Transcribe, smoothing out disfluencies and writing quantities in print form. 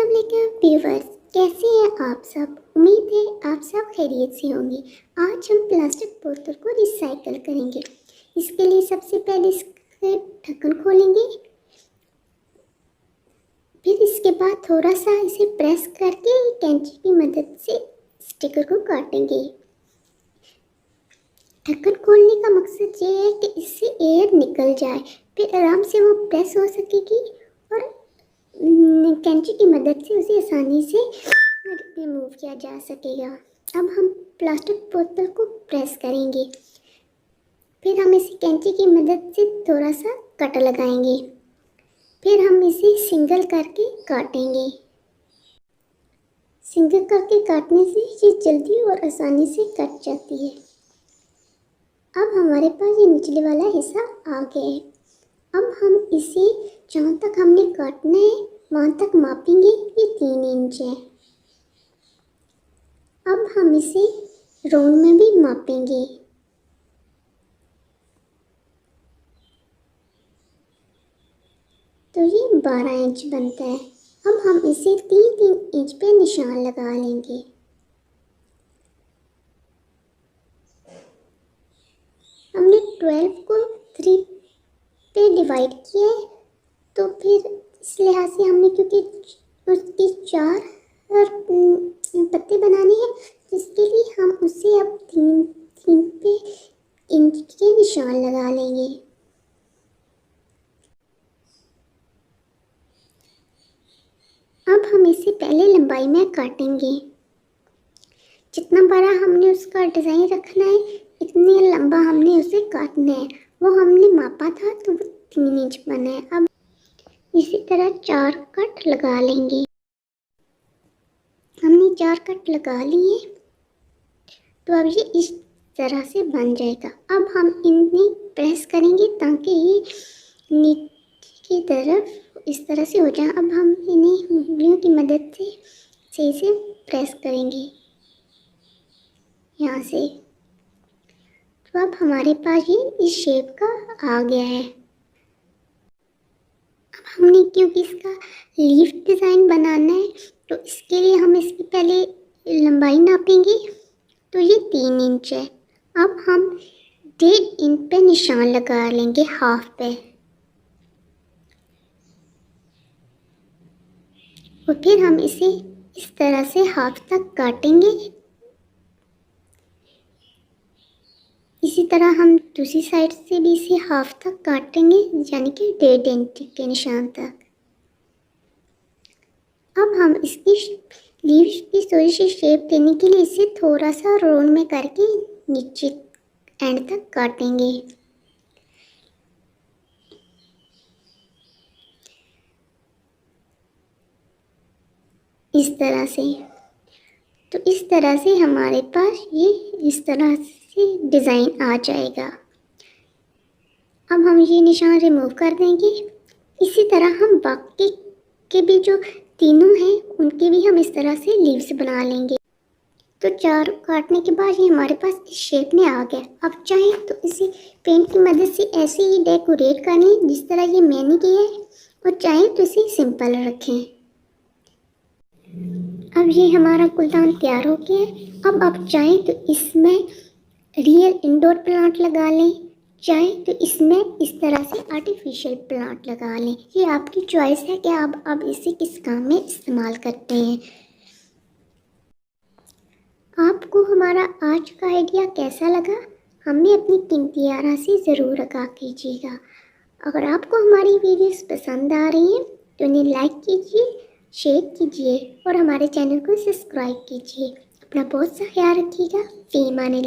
अस्सलाम वालेकुम व्यूअर्स, कैसे हैं आप सब। उम्मीद है आप सब खैरियत से होंगे। आज हम प्लास्टिक बोतल को रिसाइकल करेंगे। इसके लिए सबसे पहले इसके ढक्कन खोलेंगे, फिर इसके बाद थोड़ा सा इसे प्रेस करके कैंची की मदद से स्टिकर को काटेंगे। ढक्कन खोलने का मकसद ये है कि इससे एयर निकल जाए, फिर आराम से वो प्रेस हो सकेगी और कैंची की मदद से उसे आसानी से रिमूव किया जा सकेगा। अब हम प्लास्टिक बोतल को प्रेस करेंगे, फिर हम इसे कैंची की मदद से थोड़ा सा कट लगाएंगे, फिर हम इसे सिंगल करके काटेंगे। सिंगल करके काटने से ये जल्दी और आसानी से कट जाती है। अब हमारे पास ये निचले वाला हिस्सा आ गया है। अब हम इसे जहाँ तक हमने काटना है वहाँ तक मापेंगे। ये 3 इंच है। अब हम इसे राउंड में भी मापेंगे। तो ये 12 इंच बनता है। अब हम इसे 3-3 इंच पे निशान लगा लेंगे। हमने 12 को 3 पे डिवाइड किया है, तो फिर इस लिहाज से हमने, क्योंकि उसकी 4 पत्ते बनाने हैं, जिसके लिए हम उसे अब 3 पे इंच के निशान लगा लेंगे। अब हम इसे पहले लंबाई में काटेंगे। जितना बड़ा हमने उसका डिज़ाइन रखना है, इतने लंबा हमने उसे काटना है। वो हमने मापा था तो वो 3 इंच बना है। अब इसी तरह 4 कट लगा लेंगे। हमने 4 कट लगा लिए, तो अब ये इस तरह से बन जाएगा। अब हम इन्हें प्रेस करेंगे ताकि ये नीचे की तरफ इस तरह से हो जाए। अब हम इन्हें उंगलियों की मदद से सही से प्रेस करेंगे यहाँ से। तो अब हमारे पास ये इस शेप का आ गया है। अब हमने, क्योंकि इसका लीफ डिज़ाइन बनाना है, तो इसके लिए हम इसकी पहले लंबाई नापेंगे। तो ये 3 इंच है। अब हम 1.5 इंच पे निशान लगा लेंगे हाफ पे, और फिर हम इसे इस तरह से हाफ तक काटेंगे। इसी तरह हम दूसरी साइड से भी इसे हाफ तक काटेंगे, यानी कि 1.5 इंच के निशान तक। अब हम इसकी लीव्स की थोड़ी सी शेप देने के लिए इसे थोड़ा सा राउंड में करके नीचे एंड तक काटेंगे। इस तरह से। तो इस तरह से हमारे पास ये इस तरह से डिज़ाइन आ जाएगा। अब हम ये निशान रिमूव कर देंगे। इसी तरह हम बाकी के भी जो तीनों हैं उनके भी हम इस तरह से लीव्स बना लेंगे। तो 4 काटने के बाद ये हमारे पास इस शेप में आ गया। अब चाहें तो इसे पेंट की मदद से ऐसे ही डेकोरेट कर लें जिस तरह ये मैंने किया है, और चाहें तो इसे सिंपल रखें। अब ये हमारा गुलदान तैयार हो गया है। अब आप चाहें तो इसमें रियल इंडोर प्लांट लगा लें, चाहें तो इसमें इस तरह से आर्टिफिशियल प्लांट लगा लें। ये आपकी चॉइस है कि आप अब इसे किस काम में इस्तेमाल करते हैं। आपको हमारा आज का आइडिया कैसा लगा, हमें अपनी कीमती राय से ज़रूर आगाह कीजिएगा। अगर आपको हमारी वीडियोस पसंद आ रही हैं तो उन्हें लाइक कीजिए, शेयर कीजिए और हमारे चैनल को सब्सक्राइब कीजिए। अपना बहुत सा ख्याल रखिएगा। फी अमान।